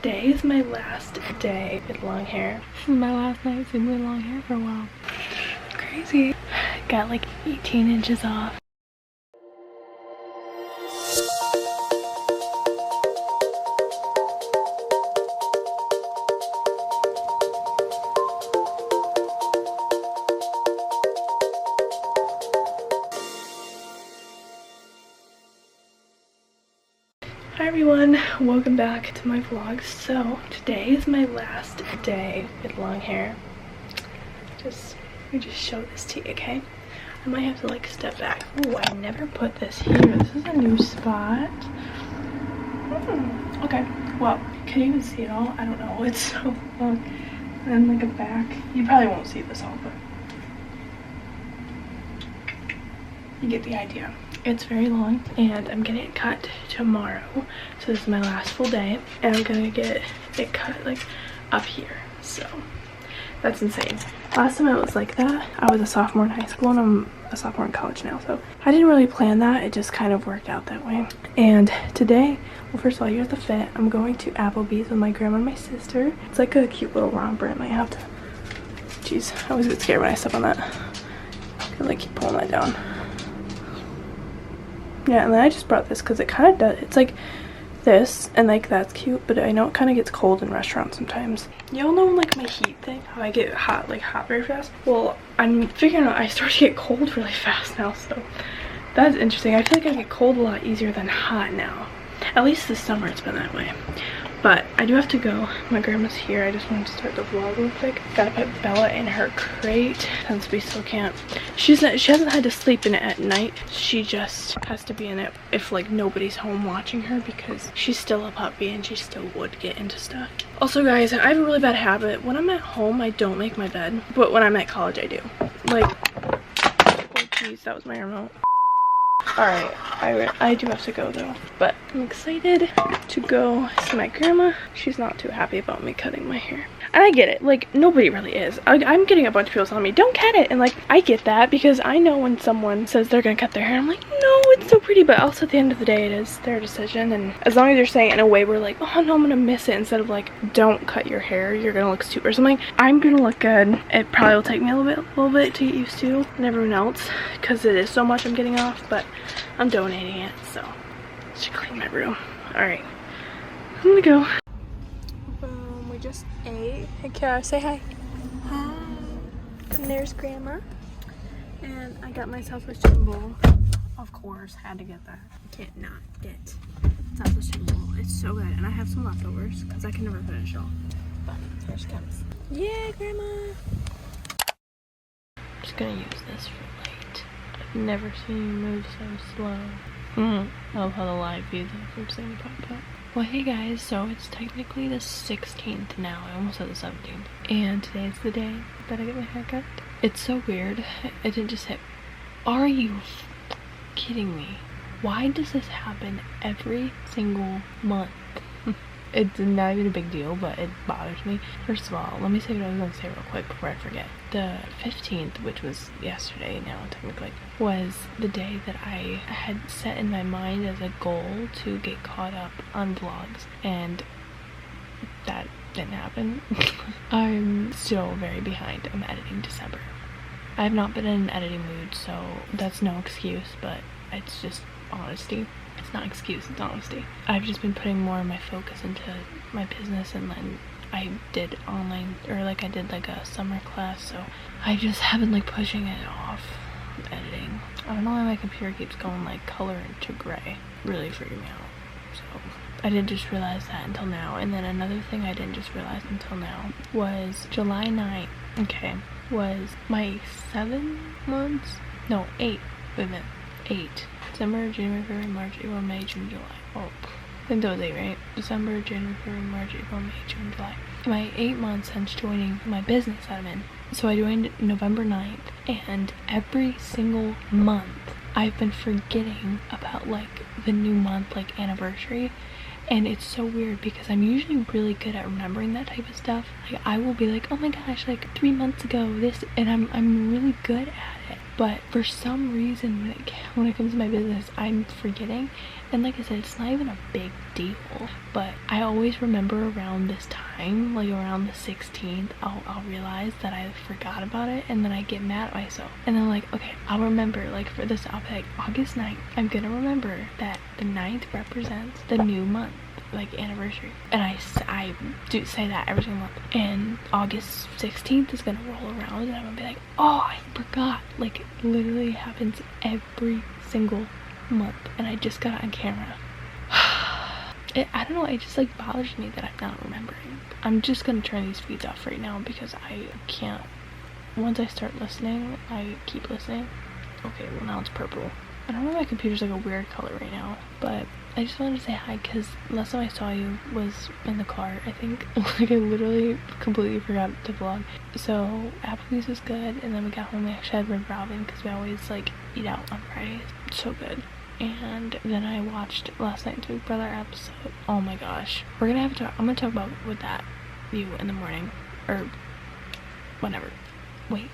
today is my last day with long hair. This is my last night with long hair for a while. Crazy. Got like 18 inches off. Hi everyone, welcome back to my vlog. So today is my last day with long hair. Let me just show this to you, okay? I might have to like step back. Oh, I never put this here. This is a new spot. Okay, well, can you even see it all? I don't know, it's so long. And then like a back. You probably won't see this all, but you get the idea. It's very long and I'm getting it cut tomorrow, so this is my last full day and I'm gonna get it cut like up here, so that's insane. Last time I was like that, I was a sophomore in high school and I'm a sophomore in college now, so I didn't really plan that. It just kind of worked out that way. And today, well, first of all, here's the fit. I'm going to Applebee's with my grandma and my sister. It's like a cute little romper. I might have to, jeez, I always get scared when I step on that. I like keep pulling that down. Yeah, and then I just brought this because it kind of does, it's like this and like that's cute, but I know it kind of gets cold in restaurants sometimes. Y'all know like my heat thing, how I get hot very fast? Well, I'm figuring out I start to get cold really fast now, so that's interesting. I feel like I get cold a lot easier than hot now. At least this summer it's been that way. But I do have to go. My grandma's here. I just wanted to start the vlog real quick. Gotta put Bella in her crate since we still can't. She hasn't had to sleep in it at night. She just has to be in it if like nobody's home watching her because she's still a puppy and she still would get into stuff. Also guys, I have a really bad habit. When I'm at home, I don't make my bed. But when I'm at college, I do. Like, oh geez, that was my remote. Alright, I do have to go though, but I'm excited to go see my grandma. She's not too happy about me cutting my hair. And I get it, like nobody really is. I'm getting a bunch of people telling me, don't cut it. And like, I get that because I know when someone says they're gonna cut their hair, I'm like, no, it's so pretty. But also at the end of the day, it is their decision. And as long as you're saying it in a way where like, oh no, I'm gonna miss it, instead of like, don't cut your hair, you're gonna look stupid or something. I'm gonna look good. It probably will take me a little bit to get used to, and everyone else, because it is so much I'm getting off, but I'm donating it, so I should clean my room. Alright, I'm gonna go. Boom, we just ate. Hey Kara, say hi. Hi. And there's Grandma. And I got myself a chicken bowl. Of course, had to get that. Can't not get myself a chicken bowl. It's so good. And I have some leftovers because I can never finish it all. But here she comes. Yeah, Grandma. I'm just gonna use this for light. I've never seen you move so slow. I love how the live views from seeing pop up. Well, hey guys, so it's technically the 16th now. I almost said the 17th. And today's the day that I get my hair cut. It's so weird. It didn't just hit. Are you kidding me? Why does this happen every single month? It's not even a big deal, but it bothers me. First of all, let me say what I was going to say real quick before I forget. The 15th, which was yesterday now technically, was the day that I had set in my mind as a goal to get caught up on vlogs, and that didn't happen. I'm still very behind. I'm editing December. I have not been in an editing mood, so that's no excuse, but it's just honesty. It's not excuse, it's honesty. I've just been putting more of my focus into my business, and then I did online, or like I did like a summer class, so I just haven't like pushing it off editing. I don't know why my computer keeps going like color into gray. Really freaking me out. So I didn't just realize that until now. And then another thing I didn't just realize until now was July 9th, okay, was my 7 months, no, 8, wait a minute, 8. December, January, February, March, April, May, June, July. Oh, I think that was 8, right? December, January, February, March, April, May, June, July. My 8 months since joining my business that I'm in. So I joined November 9th, and every single month I've been forgetting about like the new month, like anniversary. And it's so weird because I'm usually really good at remembering that type of stuff. Like I will be like, oh my gosh, like 3 months ago this, and I'm really good at it. but for some reason when it comes to my business, I'm forgetting. And like I said, it's not even a big deal, but I always remember around this time, like around the 16th, I'll realize that I forgot about it, and then I get mad at myself, and then like, okay, I'll remember, like for this, I'll be like, August 9th, I'm gonna remember that the 9th represents the new month, like anniversary, and I do say that every single month. And August 16th is gonna roll around, and I'm gonna be like, oh, I forgot. Like, it literally happens every single month, and I just got it on camera. I don't know, it just like bothers me that I'm not remembering. I'm just gonna turn these feeds off right now because I can't. Once I start listening, I keep listening. Okay, well now it's purple. I don't know, my computer's like a weird color right now, but I just wanted to say hi because last time I saw you was in the car, I think. Like, I literally completely forgot to vlog. So Applebee's was good, and then we got home, we actually had Red Robin because we always like eat out on Fridays. So good. And then I watched last night's Big Brother episode. Oh my gosh, we're gonna have to I'm gonna talk about with that you in the morning or whatever. Wait,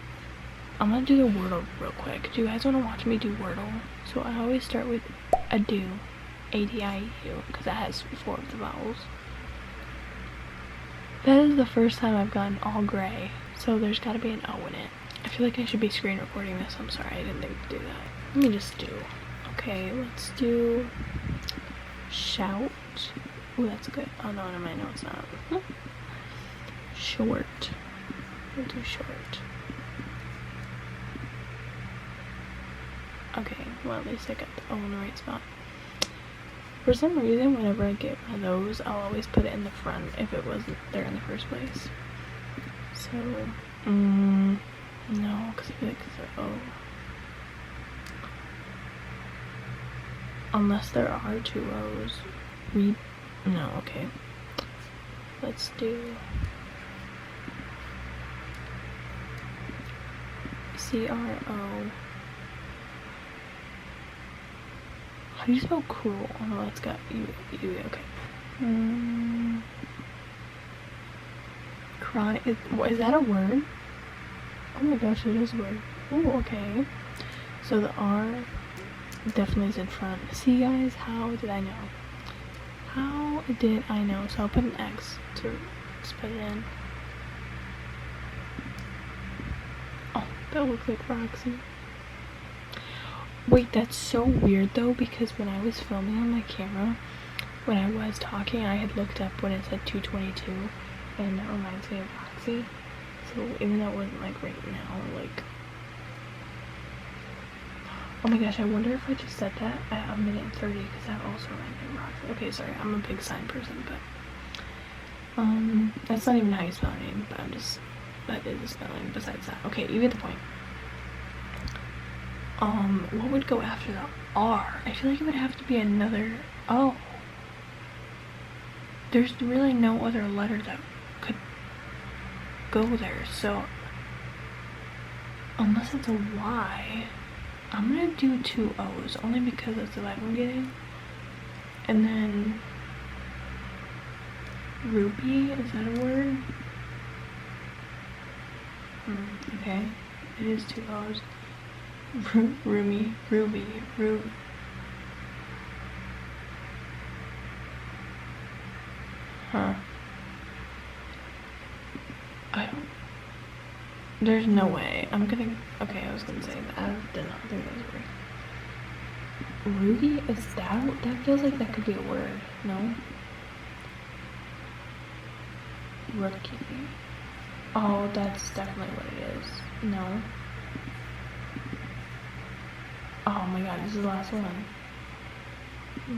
I'm gonna do the Wordle real quick. Do you guys want to watch me do Wordle? So I always start with adieu, A-D-I-E-U, because that has 4 of the vowels. That is the first time I've gotten all gray, so there's got to be an O in it. I feel like I should be screen recording this. I'm sorry, I didn't think to do that. Let me just do. Okay, let's do shout. Oh, that's good. Oh no, never mind. No, it's not. Short. We'll do short. Okay, well at least I got the O in the right spot. For some reason, whenever I get one of those, I'll always put it in the front if it wasn't there in the first place. So, no, because I feel like it's O. Unless there are 2 O's. No, okay. Let's do C-R-O. How do you spell cruel? Oh no, it's got U, okay. Chronic, is that a word? Oh my gosh, it is a word. Oh, okay. So the R definitely is in front. See guys, how did I know? How did I know? So I'll put an X to put it in. Oh, that looks like Roxy. Wait, that's so weird though, because when I was filming on my camera, when I was talking, I had looked up when it said 222, and that reminds me of Roxy. So even though it wasn't like right now, like, oh my gosh, I wonder if I just said that at 1:30, because that also reminded me of Roxy. Okay, sorry, I'm a big sign person, but that's not even how you spell her name, but that is a spelling besides that. Okay, you get the point. What would go after the R? I feel like it would have to be another O. There's really no other letter that could go there, so unless it's a Y, I'm gonna do 2 O's, only because that's the vibe I'm getting. And then Ruby, is that a word? Okay, it is 2 O's. Ruby. Huh. I don't. There's no way. Okay, I was gonna say that. I did not think that was a word. Ruby? Is that feels like that could be a word, no? Rookie. Oh, that's definitely what it is. No. Oh my god, this is the last one.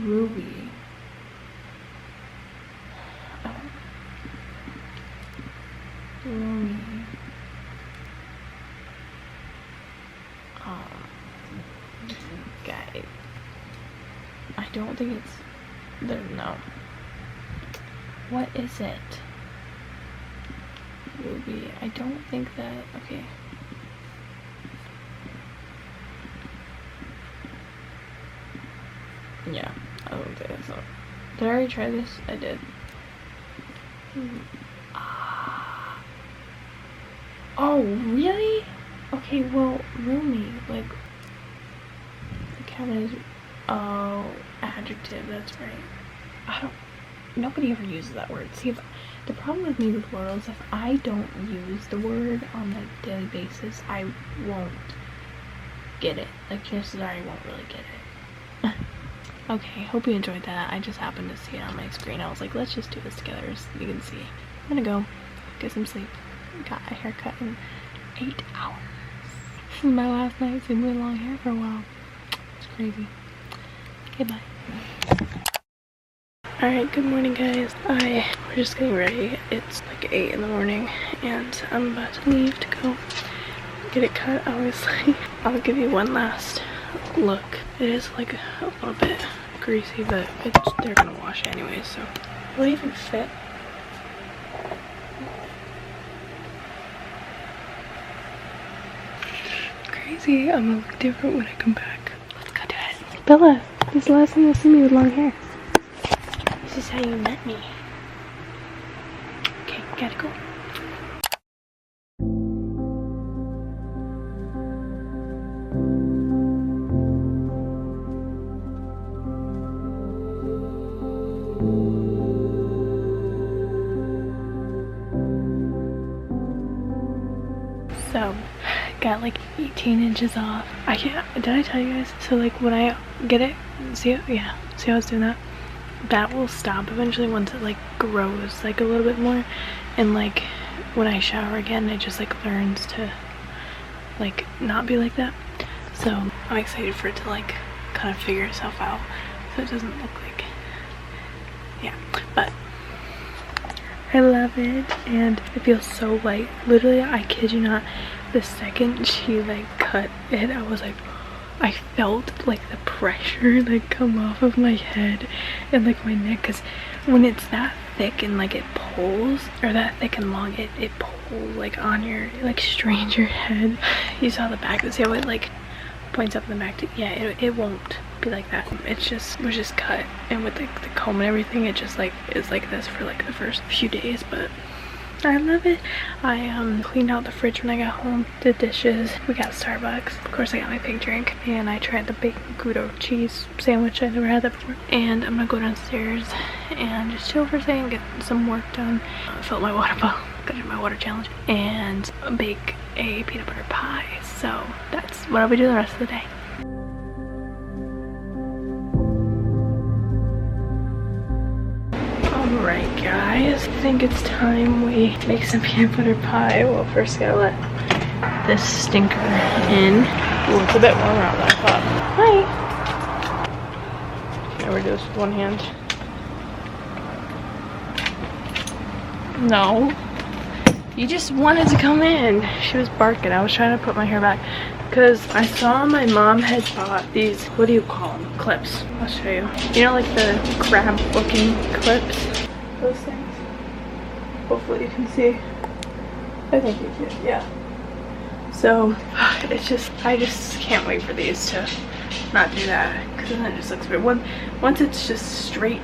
Ruby. Ruby. Guys. I don't think it's there. No. What is it? Ruby. I don't think that. Okay. Yeah, I don't think that's not. Did I already try this? I did. Oh, really? Okay, well, roomy, like, the cat is, oh, adjective, that's right. I don't, nobody ever uses that word. See, if, the problem with me with words, if I don't use the word on a daily basis, I won't get it. Like, chances are I won't really get it. Okay, hope you enjoyed that. I just happened to see it on my screen. I was like, let's just do this together so you can see. I'm gonna go get some sleep. Got a haircut in 8 hours. This is my last night seeing really long hair for a while. It's crazy. Okay, bye. Alright, good morning guys. We're just getting ready. It's like 8 in the morning and I'm about to leave to go get it cut, obviously. I'll give you one last look. It is like a little bit greasy, but they're gonna wash it anyway, so. Will it even fit? Crazy. I'm gonna look different when I come back. Let's go do it. Bella, this is the last time you'll see me with long hair. This is how you met me. Okay, gotta go. So, got like 18 inches off. I can't, did I tell you guys? So like when I get it, see how I was doing that? That will stop eventually once it like grows like a little bit more. And like when I shower again, it just like learns to like not be like that. So I'm excited for it to like kind of figure itself out so it doesn't look like, yeah, but I love it and it feels so light. Literally, I kid you not, the second she like cut it, I was like, I felt like the pressure like come off of my head and like my neck, because when it's that thick and like it pulls, or that thick and long, it pulls like on your, like strains your head. You saw the back, see how it like points up in the back to, yeah, it won't be like that. It was just cut, and with like the comb and everything, it just like is like this for like the first few days, but I love it. I cleaned out the fridge when I got home, did dishes, we got Starbucks, of course I got my big drink, and I tried the bacon Gouda cheese sandwich. I never had that before. And I'm gonna go downstairs and just chill for a second, get some work done, fill my water bottle, gotta do my water challenge, and bake a peanut butter pie. So that's what I'll be doing the rest of the day. Alright guys, I think it's time we make some peanut butter pie. Well, first gotta let this stinker in. Oh, it's a bit warmer out than I thought. Hi! Can I do this with one hand? No. You just wanted to come in. She was barking. I was trying to put my hair back because I saw my mom had bought these, what do you call them? Clips. I'll show you. You know, like the crab looking clips? Those things. Hopefully you can see. I think you can, yeah. So it's just, I just can't wait for these to not do that, because then it just looks weird. Once it's just straight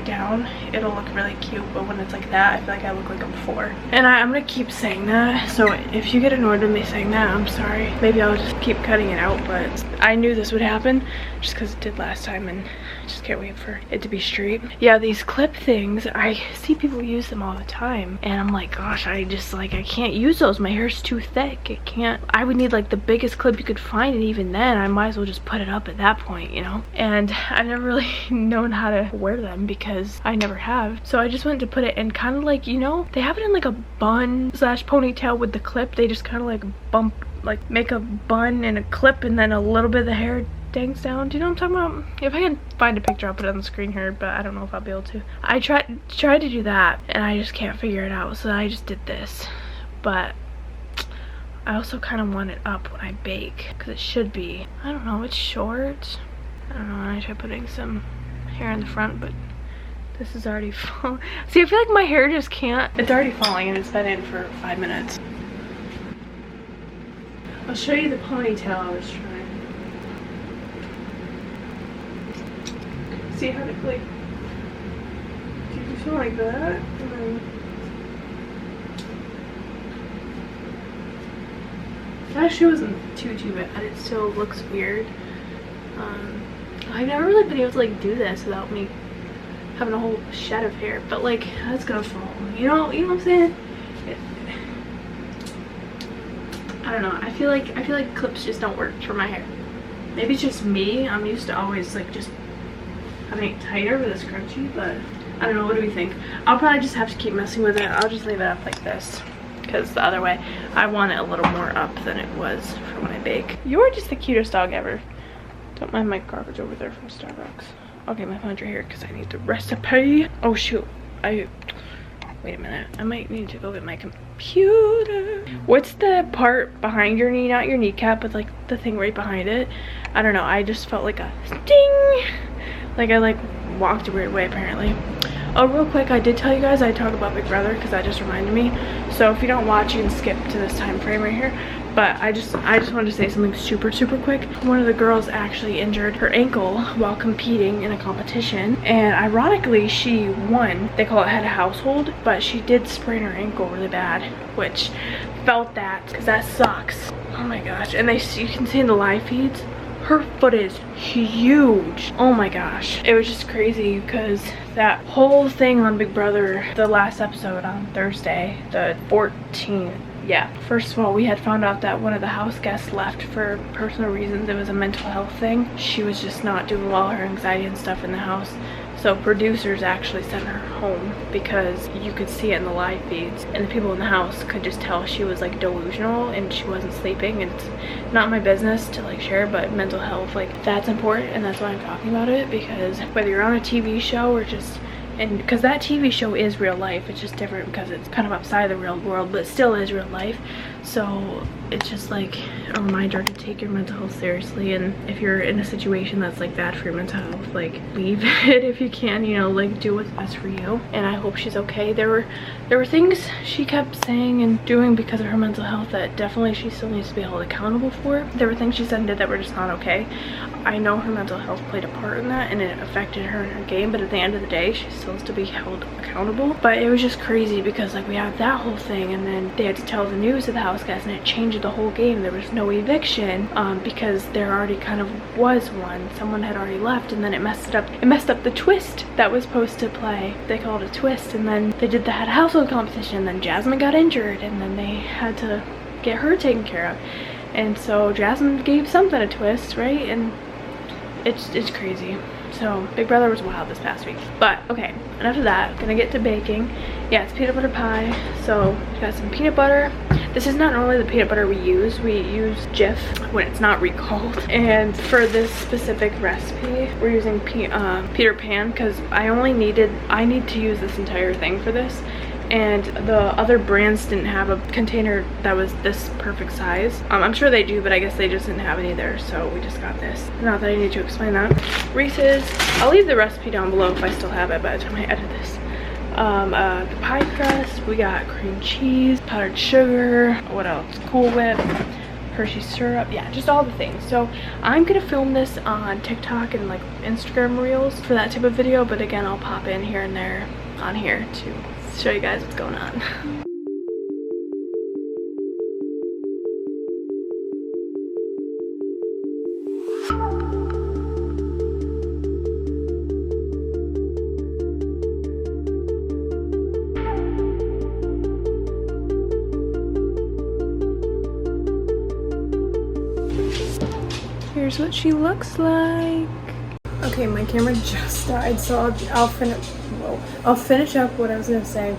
down, it'll look really cute, but when it's like that, I feel like I look like I'm 4. And I'm gonna keep saying that, so if you get annoyed with me saying that, I'm sorry. Maybe I'll just keep cutting it out, but I knew this would happen just because it did last time, and I just can't wait for it to be straight. Yeah, these clip things, I see people use them all the time, and I'm like, gosh, I just like, I can't use those. My hair's too thick. It can't, I would need like the biggest clip you could find, and even then I might as well just put it up at that point, you know. And I've never really known how to wear them because I never have, so I just went to put it in kind of like, you know, they have it in like a bun slash ponytail with the clip. They just kind of like bump, like make a bun and a clip, and then a little bit of the hair dangs down. Do you know what I'm talking about? If I can find a picture, I'll put it on the screen here, but I don't know if I'll be able to. I tried to do that and I just can't figure it out, so I just did this. But I also kind of want it up when I bake because it should be, I don't know, it's short. I don't know, I tried putting some hair in the front, but this is already falling. See, I feel like my hair just can't, it's already falling and it's been in for 5 minutes. I'll show you the ponytail I was trying. See how it like, do you feel like that? And then, last year wasn't too bad. It still looks weird. I've never really been able to like do this without me having a whole shed of hair, but like that's gonna fall. You know what I'm saying? I don't know. I feel like clips just don't work for my hair. Maybe it's just me. I'm used to always like just having it tighter with a scrunchie, but I don't know. What do we think? I'll probably just have to keep messing with it. I'll just leave it up like this, because the other way I want it a little more up than it was for when I bake. You're just the cutest dog ever. Don't mind my garbage over there from Starbucks. Okay, my phone's right here because I need the recipe. Oh shoot, wait a minute. I might need to go get my computer. What's the part behind your knee? Not your kneecap, but like the thing right behind it. I don't know. I just felt like a sting. Like I like walked a weird way apparently. Oh, real quick, I did tell you guys I'd talk about Big Brother because that just reminded me. So if you don't watch, you can skip to this time frame right here. But I just wanted to say something super quick. One of the girls actually injured her ankle while competing in a competition, and ironically she won. They call it head of household, but she did sprain her ankle really bad, which felt that because that sucks. Oh my gosh. And you can see in the live feeds, her foot is huge. Oh my gosh. It was just crazy because that whole thing on Big Brother, the last episode on Thursday, the 14th. Yeah, first of all, we had found out that one of the house guests left for personal reasons. It was a mental health thing. She was just not doing well, her anxiety and stuff in the house. So producers actually sent her home because you could see it in the live feeds, and the people in the house could just tell she was like delusional and she wasn't sleeping. And it's not my business to like share, but mental health, like that's important, and that's why I'm talking about it, because whether you're on a TV show or just, and because that TV show is real life, it's just different because it's kind of outside the real world, but it still is real life. So it's just like a reminder to take your mental health seriously, and if you're in a situation that's like bad for your mental health, like leave it if you can, you know, like do what's best for you. And I hope she's okay. There were things she kept saying and doing because of her mental health that definitely she still needs to be held accountable for. There were things she said and did that were just not okay. I know her mental health played a part in that and it affected her in her game, but at the end of the day she still has to be held accountable. But it was just crazy because like we had that whole thing, and then they had to tell the news to the house guests, and it changed the whole game. There was no eviction because there already kind of was one. Someone had already left, and then it messed up the twist that was supposed to play. They called it a twist, and then they did the head household competition, and then Jasmine got injured, and then they had to get her taken care of. And so Jasmine gave something a twist, right? And it's crazy. So Big Brother was wild this past week. But okay, enough of that. Gonna get to baking. Yeah, it's peanut butter pie. So we got some peanut butter. This is not normally the peanut butter we use. We use Jif when it's not recalled. And for this specific recipe, we're using Peter Pan because I need to use this entire thing for this. And the other brands didn't have a container that was this perfect size. I'm sure they do, but I guess they just didn't have any there, so we just got this. Not that I need to explain that. Reese's, I'll leave the recipe down below if I still have it by the time I edit this. The pie crust, we got cream cheese, powdered sugar, what else? Cool Whip, Hershey syrup, yeah, just all the things. So I'm gonna film this on TikTok and like Instagram reels for that type of video, but again, I'll pop in here and there on here to show you guys what's going on. Here's what she looks like. Okay, my camera just died, so I'll finish up what I was gonna say.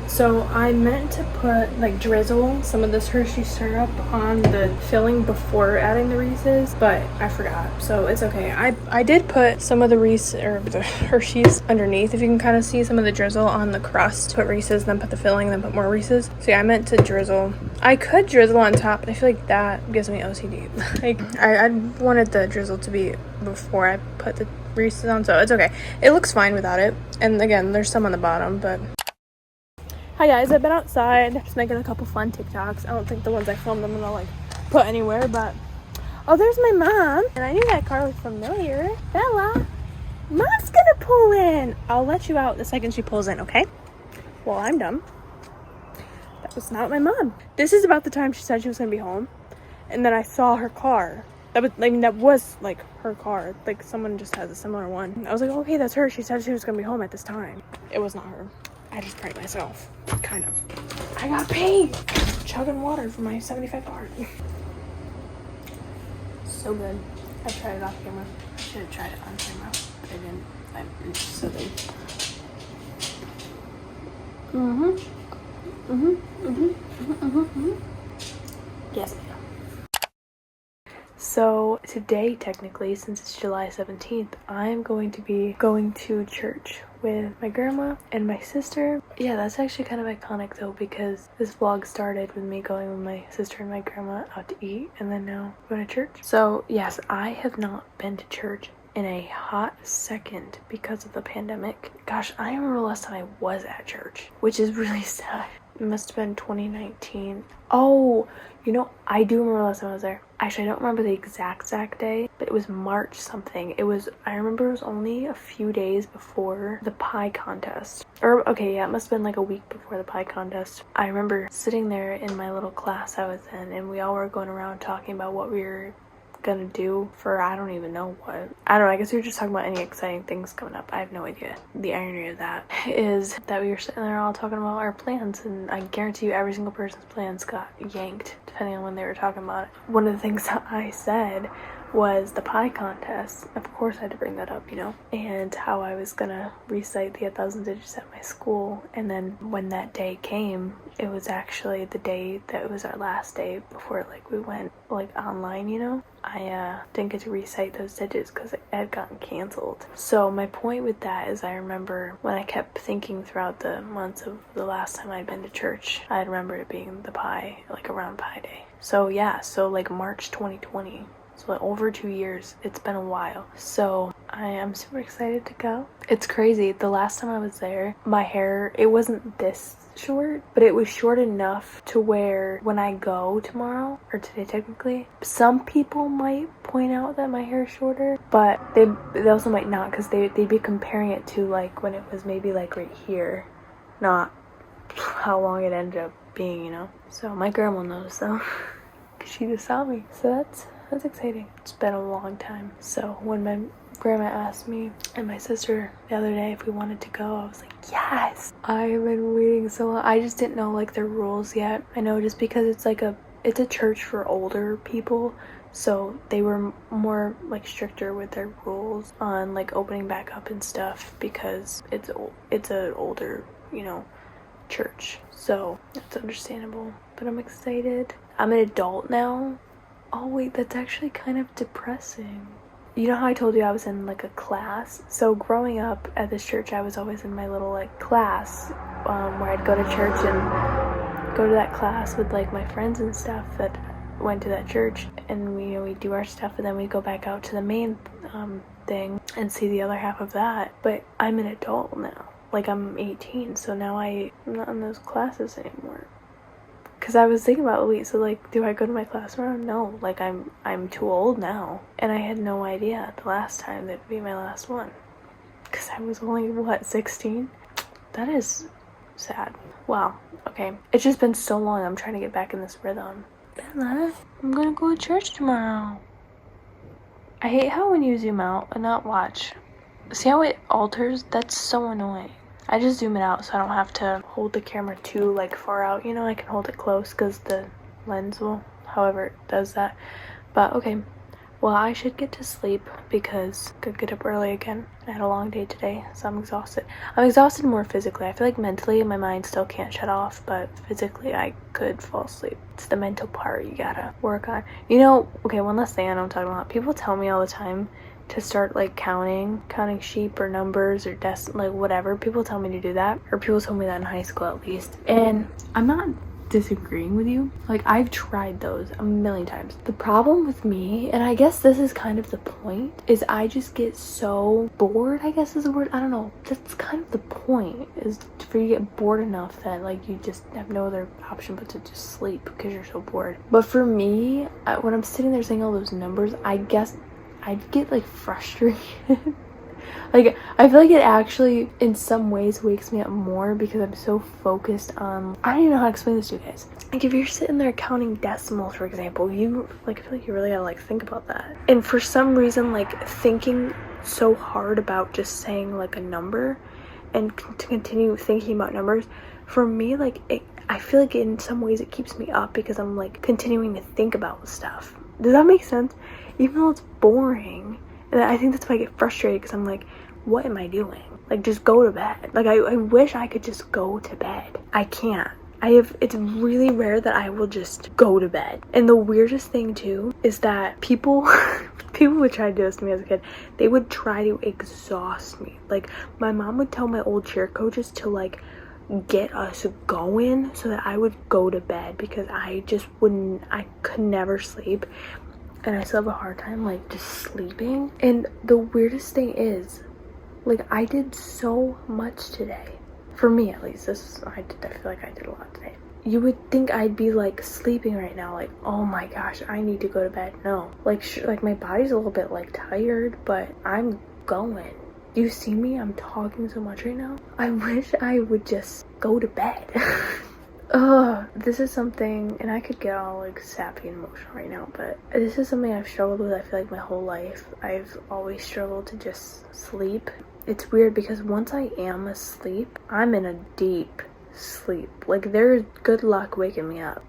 So I meant to put like drizzle some of this Hershey syrup on the filling before adding the Reese's, but I forgot, so it's okay. I did put some of the the Hershey's underneath. If you can kind of see some of the drizzle on the crust, put Reese's, then put the filling, then put more Reese's. So yeah, I meant to drizzle. I could drizzle on top, but I feel like that gives me OCD. Like I wanted the drizzle to be before I put the Reese's on, so it's okay. It looks fine without it. And again, there's some on the bottom, but hi guys, I've been outside just making a couple fun TikToks. I don't think the ones I filmed I'm gonna like put anywhere, but oh, there's my mom, and I knew that car was familiar. Bella, mom's gonna pull in. I'll let you out the second she pulls in, okay? Well, I'm dumb. That was not my mom. This is about the time she said she was gonna be home, and then I saw her car. That was like her car. Like someone just has a similar one. I was like, okay, that's her. She said she was gonna be home at this time. It was not her. I just pranked myself, kind of. I got paid. Chugging water for my 75 card. So good. I tried it off camera. I should have tried it on camera, but I didn't. It's so good. Yes, ma'am. So today, technically, since it's July 17th, I'm going to be going to church with my grandma and my sister. Yeah, that's actually kind of iconic though, because this vlog started with me going with my sister and my grandma out to eat, and then now going to church. So yes, I have not been to church in a hot second because of the pandemic. Gosh, I don't remember the last time I was at church, which is really sad. It must have been 2019. Oh, you know, I do remember the last time I was there. Actually, I don't remember the exact day, but it was March something. I remember it was only a few days before the pie contest. Or, okay, yeah, it must have been like a week before the pie contest. I remember sitting there in my little class I was in, and we all were going around talking about what we were gonna do for I don't even know what. I don't know, I guess we were just talking about any exciting things coming up. I have no idea. The irony of that is that we were sitting there all talking about our plans, and I guarantee you every single person's plans got yanked depending on when they were talking about it. One of the things that I said was the pie contest. Of course I had to bring that up, you know, and how I was gonna recite the 1,000 digits at my school. And then when that day came, it was actually the day that it was our last day before like we went like online, you know. I didn't get to recite those digits because it had gotten canceled. So my point with that is I remember when I kept thinking throughout the months of the last time I'd been to church, I remembered it being the pie, like around Pie Day. So yeah, so like March 2020. So like over 2 years. It's been a while. So I am super excited to go. It's crazy. The last time I was there, my hair, it wasn't this short, but it was short enough to where when I go tomorrow, or today technically, some people might point out that my hair is shorter, but they also might not, because they'd be comparing it to like when it was maybe like right here, not how long it ended up being, you know. So my grandma knows though, because she just saw me. So that's exciting. It's been a long time. So when my grandma asked me and my sister the other day if we wanted to go, I was like, yes! I've been waiting so long. I just didn't know like the rules yet. I know just because it's a church for older people, so they were more like stricter with their rules on like opening back up and stuff, because it's an older, you know, church. So it's understandable. But I'm excited. I'm an adult now. Oh wait, that's actually kind of depressing. You know how I told you I was in like a class? So growing up at this church, I was always in my little like class where I'd go to church and go to that class with like my friends and stuff that went to that church, and we do our stuff, and then we go back out to the main thing and see the other half of that. But I'm an adult now. Like I'm 18, so now I'm not in those classes anymore. Because I was thinking about, wait, so like, do I go to my class tomorrow? No, like I'm too old now. And I had no idea the last time that would be my last one. Because I was only, what, 16? That is sad. Wow, okay. It's just been so long, I'm trying to get back in this rhythm. Bella, I'm gonna go to church tomorrow. I hate how when you zoom out and not watch. See how it alters? That's so annoying. I just zoom it out so I don't have to hold the camera too like far out, you know. I can hold it close because the lens will, however it does that. But okay, well, I should get to sleep because I could get up early again. I had a long day today, so I'm exhausted. I'm exhausted more physically. I feel like mentally my mind still can't shut off, but physically I could fall asleep. It's the mental part you gotta work on. You know, okay, one last thing I know I'm talking about. People tell me all the time to start like counting sheep or numbers or like whatever. People tell me to do that, or people told me that in high school at least, and I'm not disagreeing with you. Like, I've tried those a million times. The problem with me, and I guess this is kind of the point, is I just get so bored, I guess is the word. I don't know. That's kind of the point, is for you to get bored enough that like you just have no other option but to just sleep because you're so bored. But for me, when I'm sitting there saying all those numbers, I guess I'd get like frustrated Like, I feel like it actually, in some ways, wakes me up more because I'm so focused on, I don't even know how to explain this to you guys. Like, if you're sitting there counting decimals, for example, you, like, I feel like you really gotta, like, think about that. And for some reason, like, thinking so hard about just saying, like, a number and to continue thinking about numbers, for me, like, I feel like in some ways it keeps me up because I'm, like, continuing to think about stuff. Does that make sense? Even though it's boring. And I think that's why I get frustrated because I'm like, what am I doing? Like, just go to bed. Like, I wish I could just go to bed. I can't. It's really rare that I will just go to bed. And the weirdest thing too is that people would try to do this to me as a kid. They would try to exhaust me. Like, my mom would tell my old cheer coaches to, like, get us going so that I would go to bed because I could never sleep. And I still have a hard time, like, just sleeping. And the weirdest thing is, like, I did so much today. For me, at least. I feel like I did a lot today. You would think I'd be, like, sleeping right now. Like, oh my gosh, I need to go to bed. No. Like, my body's a little bit, like, tired, but I'm going. Do you see me? I'm talking so much right now. I wish I would just go to bed. Ugh, this is something, and I could get all, like, sappy and emotional right now, but this is something I've struggled with, I feel like, my whole life. I've always struggled to just sleep. It's weird because once I am asleep, I'm in a deep sleep. Like, there's good luck waking me up.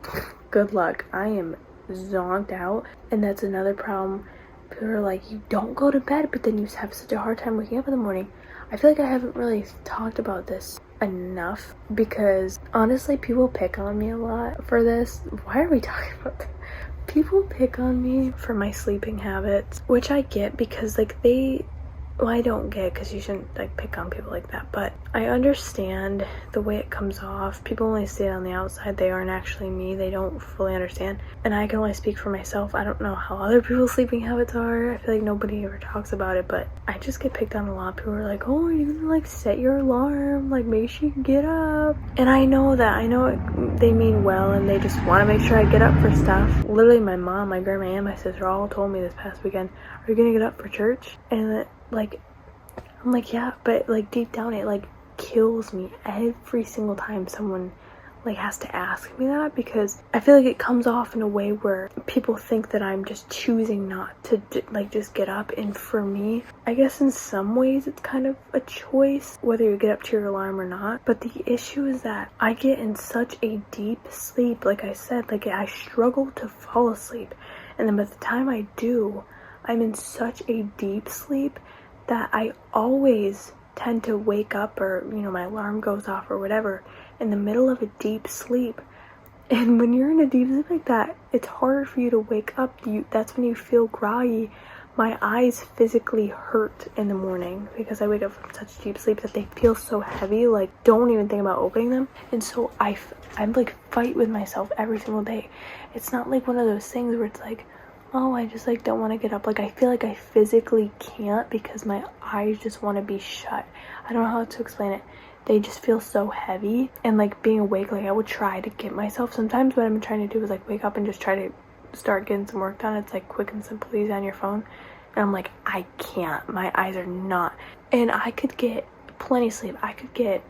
Good luck. I am zonked out, and that's another problem. People are like, you don't go to bed, but then you have such a hard time waking up in the morning. I feel like I haven't really talked about this enough because honestly people pick on me a lot for this. Why are we talking about this? People pick on me for my sleeping habits, which I get because, like, I don't get, because you shouldn't, like, pick on people like that, but I understand the way it comes off. People only see it on the outside. They aren't actually me. They don't fully understand. And I can only speak for myself. I don't know how other people's sleeping habits are. I feel like nobody ever talks about it, but I just get picked on a lot. People are like, oh, are you gonna, like, set your alarm? Like, make sure you get up. And I know they mean well, and they just want to make sure I get up for stuff. Literally, my mom, my grandma, and my sister all told me this past weekend, are you gonna get up for church? And like, I'm like, yeah, but, like, deep down it, like, kills me every single time someone, like, has to ask me that, because I feel like it comes off in a way where people think that I'm just choosing not to, like, just get up. And for me, I guess in some ways it's kind of a choice whether you get up to your alarm or not, but the issue is that I get in such a deep sleep. Like I said, like, I struggle to fall asleep, and then by the time I do, I'm in such a deep sleep that I always tend to wake up, or, you know, my alarm goes off or whatever in the middle of a deep sleep. And when you're in a deep sleep like that, it's harder for you to wake up. That's when you feel groggy. My eyes physically hurt in the morning because I wake up from such deep sleep that they feel so heavy, like, don't even think about opening them. And so I'm like, fight with myself every single day. It's not like one of those things where it's like, oh, I just, like, don't want to get up. Like, I feel like I physically can't because my eyes just want to be shut. I don't know how to explain it. They just feel so heavy. And, like, being awake, like, I would try to get myself. Sometimes what I'm trying to do is, like, wake up and just try to start getting some work done. It's, like, quick and simple, easy on your phone. And I'm like, I can't. My eyes are not. And I could get plenty of sleep. I could get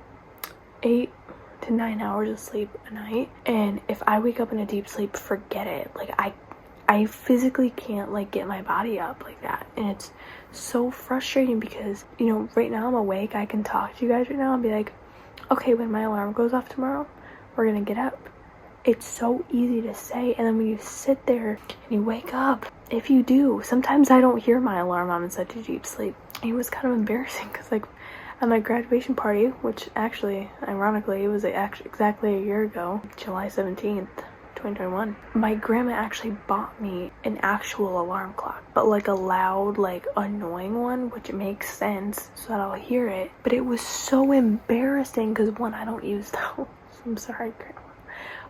8 to 9 hours of sleep a night. And if I wake up in a deep sleep, forget it. Like, I physically can't, like, get my body up like that. And it's so frustrating because, you know, right now I'm awake. I can talk to you guys right now and be like, okay, when my alarm goes off tomorrow, we're gonna get up. It's so easy to say, and then when you sit there and you wake up, if you do, sometimes I don't hear my alarm. I'm in such a deep sleep. It was kind of embarrassing because, like, at my graduation party, which actually, ironically, it was exactly a year ago, July 17th, 2021, my grandma actually bought me an actual alarm clock, but, like, a loud, like, annoying one, which makes sense so that I'll hear it. But it was so embarrassing because, one, I don't use those. I'm sorry, grandma.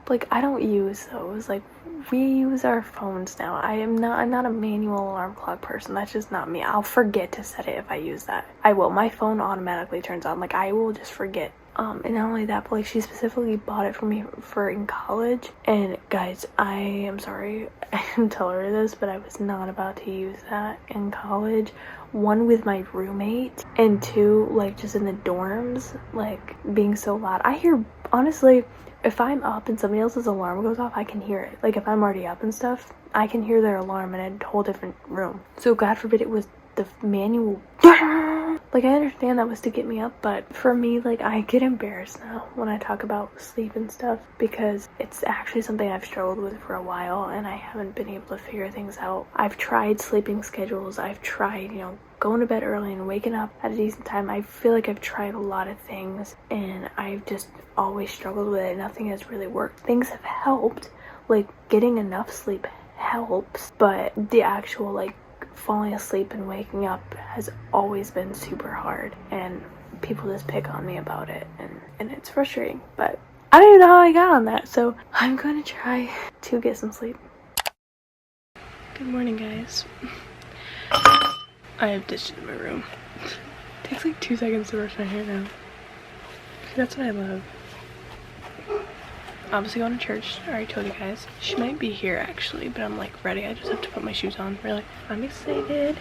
But, like, I don't use those. Like, we use our phones now. I'm not a manual alarm clock person. That's just not me. I'll forget to set it if I use that. I will. My phone automatically turns on. Like, I will just forget And not only that, but like she specifically bought it for me for in college. And guys, I am sorry I didn't tell her this, but I was not about to use that in college. One, with my roommate, and two, like just in the dorms, like being so loud. I hear, honestly, if I'm up and somebody else's alarm goes off, I can hear it. Like if I'm already up and stuff, I can hear their alarm in a whole different room. So God forbid it was the manual. Like I understand that was to get me up, but for me, like I get embarrassed now when I talk about sleep and stuff, because it's actually something I've struggled with for a while and I haven't been able to figure things out. I've tried sleeping schedules, I've tried, you know, going to bed early and waking up at a decent time. I feel like I've tried a lot of things and I've just always struggled with it. Nothing has really worked. Things have helped, like getting enough sleep helps, but the actual like falling asleep and waking up has always been super hard, and people just pick on me about it, and it's frustrating, but I don't even know how I got on that, so I'm going to try to get some sleep. Good morning, guys. I have dishes in my room. It takes like 2 seconds to brush my hair now. That's what I love. Obviously going to church. I already told you guys. She might be here actually, but I'm like ready. I just have to put my shoes on. Really, I'm excited.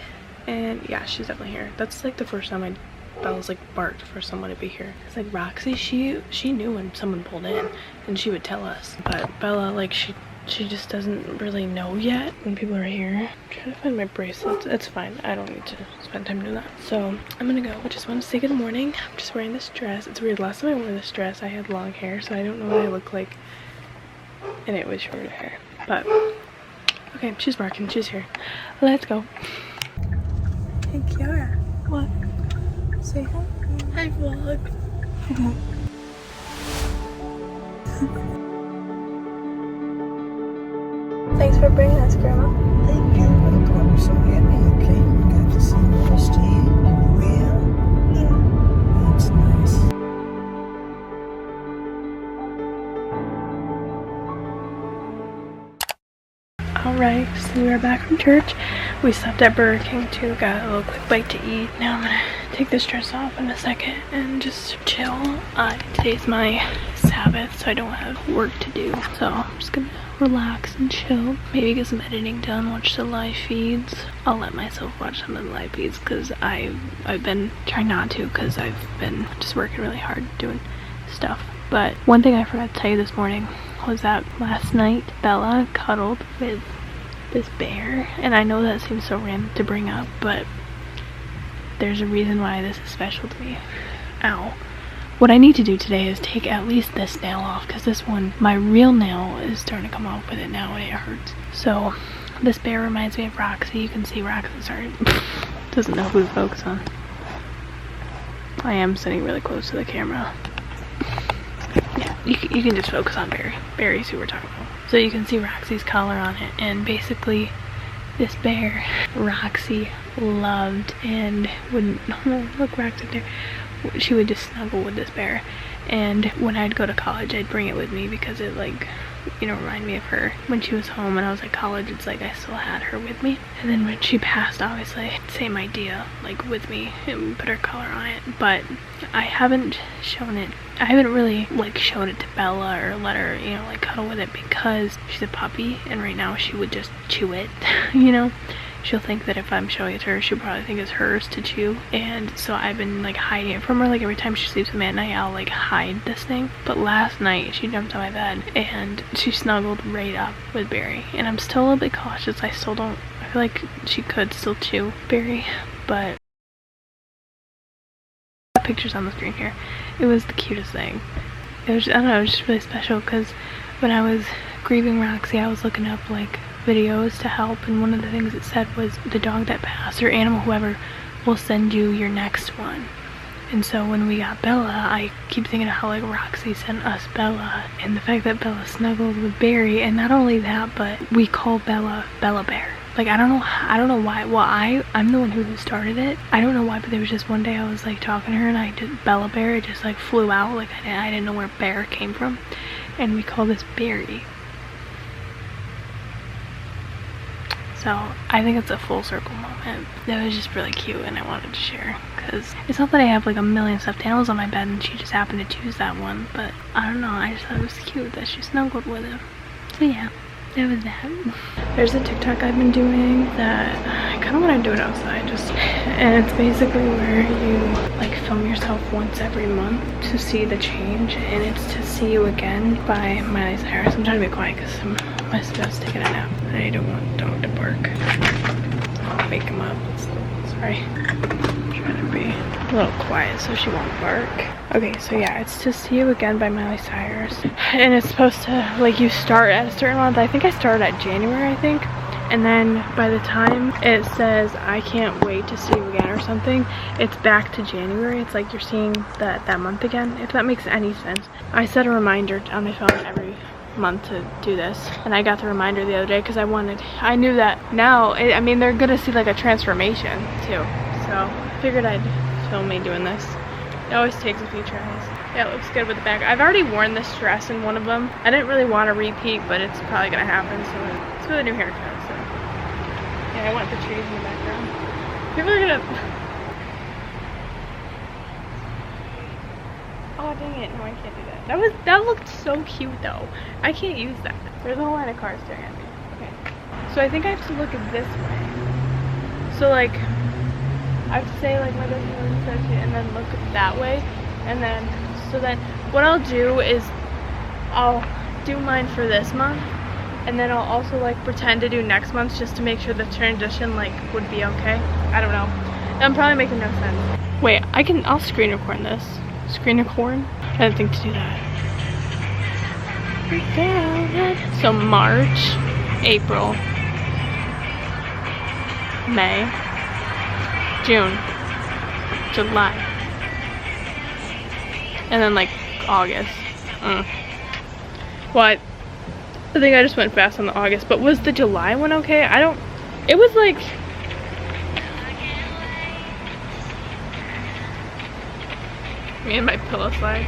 And yeah, she's definitely here. That's like the first time Bella's like barked for someone to be here. It's like Roxy, she knew when someone pulled in and she would tell us, but Bella, like she just doesn't really know yet when people are here. I'm trying to find my bracelets. It's fine, I don't need to spend time doing that. So I'm gonna go. I just want to say good morning. I'm just wearing this dress. It's weird, last time I wore this dress I had long hair, so I don't know what I look like and it was shorter hair, but okay, she's barking, she's here. Let's go. Hey Kiara. What? Say hi. Hi vlog. Thanks for bringing us, Grandma. Thank you. Welcome. I'm so happy you came. Got to see Christy and Will. Yeah. That's nice. Alright, so we are back from church. We stopped at Burger King too, got a little quick bite to eat. Now I'm gonna take this dress off in a second and just chill. Today's my Sabbath, so I don't have work to do. So I'm just gonna relax and chill. Maybe get some editing done, watch the live feeds. I'll let myself watch some of the live feeds because I've been trying not to because I've been just working really hard doing stuff. But one thing I forgot to tell you this morning was that last night Bella cuddled with this bear, and I know that seems so random to bring up, but there's a reason why this is special to me. Ow. What I need to do today is take at least this nail off, because this one, my real nail, is starting to come off with it now and it hurts. So this bear reminds me of Roxy. You can see Roxy doesn't know who to focus on. I am sitting really close to the camera. Yeah, you can just focus on Barry. Barry's who we're talking about. So you can see Roxy's collar on it, and basically this bear Roxy loved and would, look Roxy there, she would just snuggle with this bear. And when I'd go to college, I'd bring it with me because it, like, you know, remind me of her. When she was home and I was at college, it's like I still had her with me. And then when she passed, obviously, same idea, like with me, and put her collar on it. But I haven't shown it, I haven't really, like, showed it to Bella or let her, you know, like, cuddle with it because she's a puppy and right now she would just chew it, you know? She'll think that if I'm showing it to her, she'll probably think it's hers to chew. And so I've been like hiding it from her. Like every time she sleeps with me at night, I'll like hide this thing. But last night she jumped on my bed and she snuggled right up with Barry. And I'm still a little bit cautious. I feel like she could still chew Barry, but the pictures on the screen here. It was the cutest thing. It was, I don't know, it was just really special because when I was grieving Roxy, I was looking up like videos to help, and one of the things it said was the dog that passed or animal, whoever, will send you your next one. And so when we got Bella, I keep thinking of how like Roxy sent us Bella, and the fact that Bella snuggled with Barry. And not only that, but we call Bella Bella Bear. Like I don't know why. Well, I'm the one who started it. I don't know why, but there was just one day I was like talking to her and I did Bella Bear. It just like flew out. Like I didn't know where bear came from, and we call this Barry. So I think it's a full circle moment. That was just really cute and I wanted to share. Because it's not that I have like a million stuffed animals on my bed and she just happened to choose that one. But I don't know, I just thought it was cute that she snuggled with him. So yeah. That was that. There's a TikTok I've been doing that I kind of want to do it outside, and it's basically where you like film yourself once every month to see the change, and it's To See You Again by Miley Cyrus. I'm trying to be quiet because my spouse taking a nap and I don't want dog to bark. I'll wake him up. Sorry. I'm trying to be a little quiet so she won't bark. Okay, so yeah, it's To See You Again by Miley Cyrus. And it's supposed to, like, you start at a certain month. I think I started at January, I think. And then by the time it says, I can't wait to see you again or something, it's back to January. It's like you're seeing that month again, if that makes any sense. I set a reminder on my phone every month to do this. And I got the reminder the other day because I knew that now, I mean, they're gonna see like a transformation too. So I figured I'd film me doing this. It always takes a few tries. Yeah, it looks good with the back. I've already worn this dress in one of them. I didn't really want to repeat, but it's probably gonna happen. So it's with a new haircut. So yeah, I want the trees in the background. People are gonna. Oh dang it! No, I can't do that. That looked so cute though. I can't use that. There's a whole line of cars staring at me. Okay. So I think I have to look at this way. So like, I have to say like my destination and then look that way, and then so then what I'll do is I'll do mine for this month, and then I'll also like pretend to do next month just to make sure the transition like would be okay. I don't know. I'm probably making no sense. Wait, I'll screen record this. Screen record? I didn't think to do that. So March, April, May, June, July, and then like August. Well, I think I just went fast on the August, but was the July one okay? It was like, me and my pillow slides.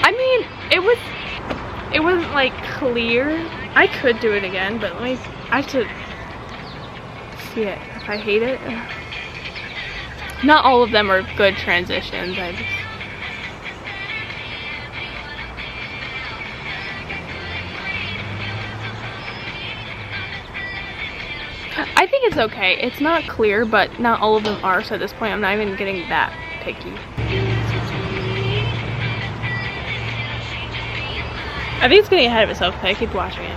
I mean, it wasn't like clear. I could do it again, but I have to see it. If I hate it, not all of them are good transitions. I think it's okay. It's not clear, but not all of them are, so at this point I'm not even getting that picky. I think it's getting ahead of itself because I keep watching it.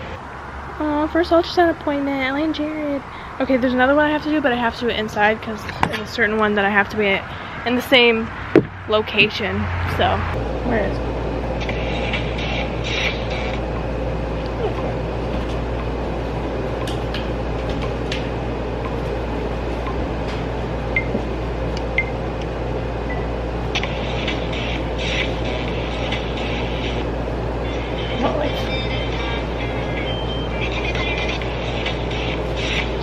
Oh, first ultrasound appointment, Ellie and Jared. Okay, there's another one I have to do, but I have to do it inside because there's a certain one that I have to be in the same location. So, where is it?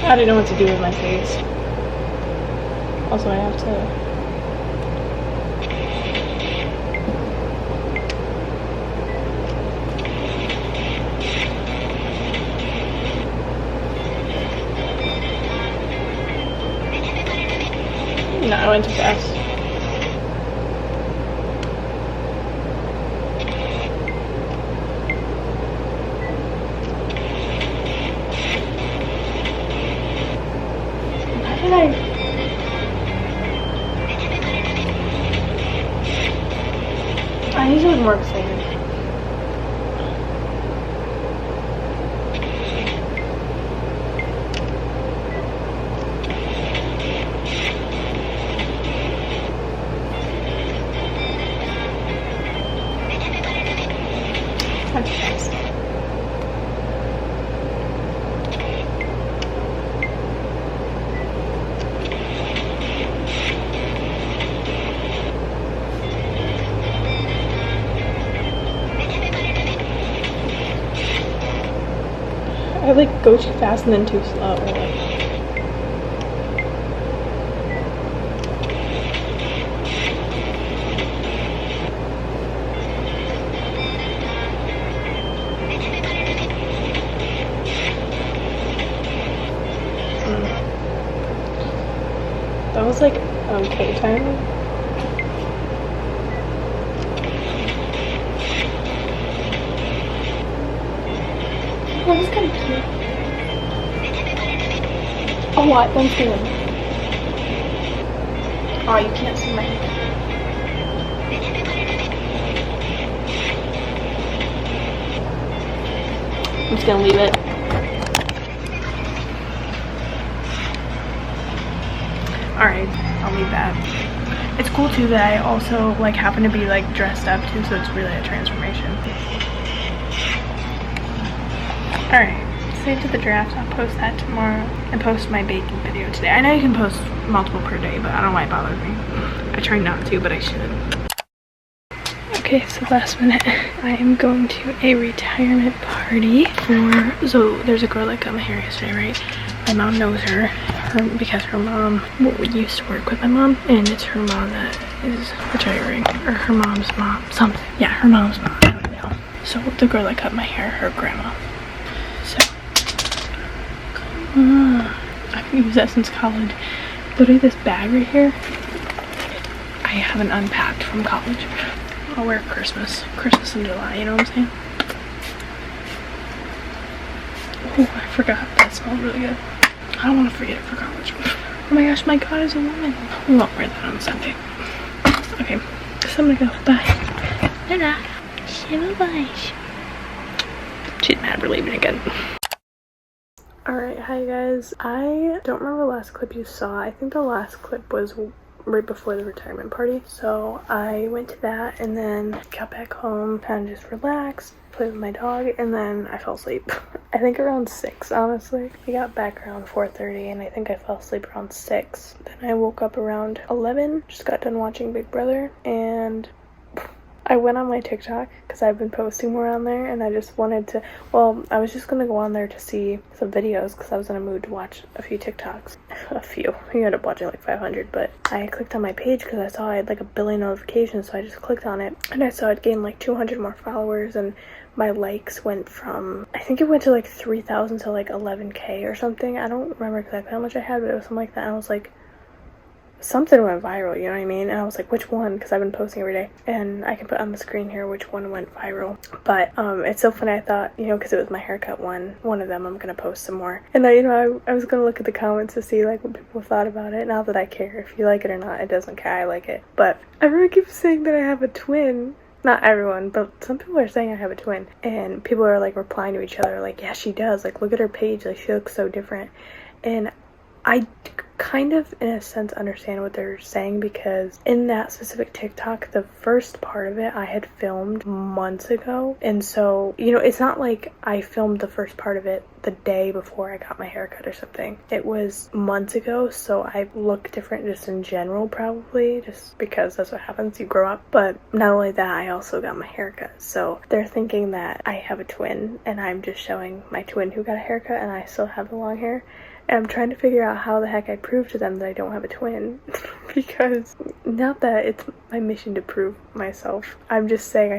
I don't know what to do with my face. Also, I have to. No, I went too fast. I need to look more excited. I like go too fast and then too slow. was like okay timing. Oh, that's kind of cute. Oh, what? Let me see them. Oh, you can't see my hair. I'm just gonna leave it. Alright, I'll leave that. It's cool too that I also like happen to be like dressed up too, so it's really a transformation. Alright, save to the draft. I'll post that tomorrow and post my baking video today. I know you can post multiple per day, but I don't know why it bothers me. I try not to, but I should. Okay, so last minute, I am going to a retirement party so there's a girl that got my hair yesterday, right? My mom knows her because her mom used to work with my mom, and it's her mom that is retiring, or her mom's mom, something. Yeah, her mom's mom, I don't know. So the girl that cut my hair, her grandma. So, come on. I've used that since college. Literally this bag right here, I haven't unpacked from college. I'll wear Christmas in July, you know what I'm saying? Oh, I forgot. That smelled really good. I don't want to forget it for college. Oh my gosh, my God is a woman. We won't wear that on Sunday. Okay, so I'm gonna go. Bye. Ta-da. Say bye. She's mad we're leaving again. Alright, hi guys. I don't remember the last clip you saw. I think the last clip was right before the retirement party. So I went to that and then got back home, kind of just relaxed, played with my dog, and then I fell asleep. I think around 6, honestly. We got back around 4:30 and I think I fell asleep around 6. Then I woke up around 11, just got done watching Big Brother, and I went on my TikTok because I've been posting more on there, and I just wanted to, well, I was just going to go on there to see some videos because I was in a mood to watch a few TikToks. A few. We ended up watching like 500, but I clicked on my page because I saw I had like a billion notifications, so I just clicked on it, and I saw it gained like 200 more followers, and my likes went from, I think it went to like 3,000 to like 11K or something. I don't remember exactly how much I had, but it was something like that. And I was like, something went viral, you know what I mean? And I was like, which one? Because I've been posting every day, and I can put on the screen here which one went viral. But it's so funny. I thought, you know, because it was my haircut one of them, I'm gonna post some more. And then, you know, I was gonna look at the comments to see like what people thought about it. Not that I care if you like it or not, it doesn't care. I like it. But everyone keeps saying that I have a twin. Not everyone, but some people are saying I have a twin, and people are like replying to each other like, yeah, she does, like, look at her page, like, she looks so different. And I kind of, in a sense, understand what they're saying, because in that specific TikTok, the first part of it I had filmed months ago, and so, you know, it's not like I filmed the first part of it the day before I got my haircut or something. It was months ago, so I look different just in general, probably, just because that's what happens, you grow up. But not only that, I also got my haircut, so they're thinking that I have a twin, and I'm just showing my twin who got a haircut, and I still have the long hair. And I'm trying to figure out how the heck I prove to them that I don't have a twin. Because, not that it's my mission to prove myself. I'm just saying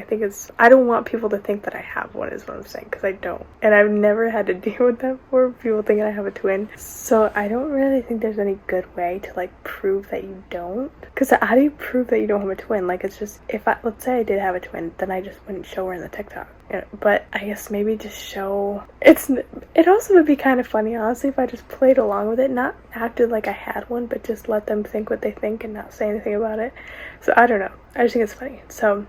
I don't want people to think that I have one, is what I'm saying, because I don't. And I've never had to deal with that before, people thinking I have a twin. So I don't really think there's any good way to like prove that you don't. Because how do you prove that you don't have a twin? Like, it's just, let's say I did have a twin, then I just wouldn't show her in the TikTok. But I guess maybe just show, it also would be kind of funny, honestly, if I just played along with it, not acted like I had one, but just let them think what they think and not say anything about it. So I don't know, I just think it's funny. So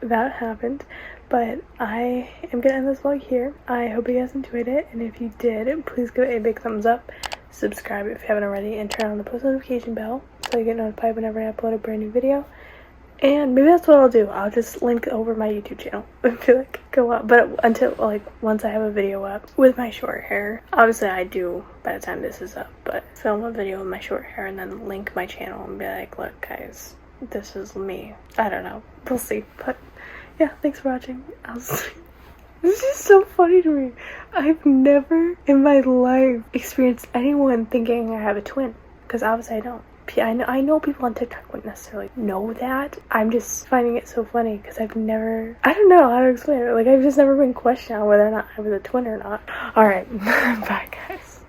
that happened, but I am gonna end this vlog here. I hope you guys enjoyed it, and if you did, please give it a big thumbs up, subscribe if you haven't already, and turn on the post notification bell so you get notified whenever I upload a brand new video. And maybe that's what I'll do. I'll just link over my YouTube channel and be like, go up. But until, like, once I have a video up with my short hair, obviously I do by the time this is up, but film a video with my short hair and then link my channel and be like, look guys, this is me. I don't know. We'll see. But yeah, thanks for watching. This is so funny to me. I've never in my life experienced anyone thinking I have a twin, because obviously I don't. I know people on TikTok wouldn't necessarily know that. I'm just finding it so funny because I've never, I don't know how to explain it. Like, I've just never been questioned on whether or not I was a twin or not. Alright, bye guys.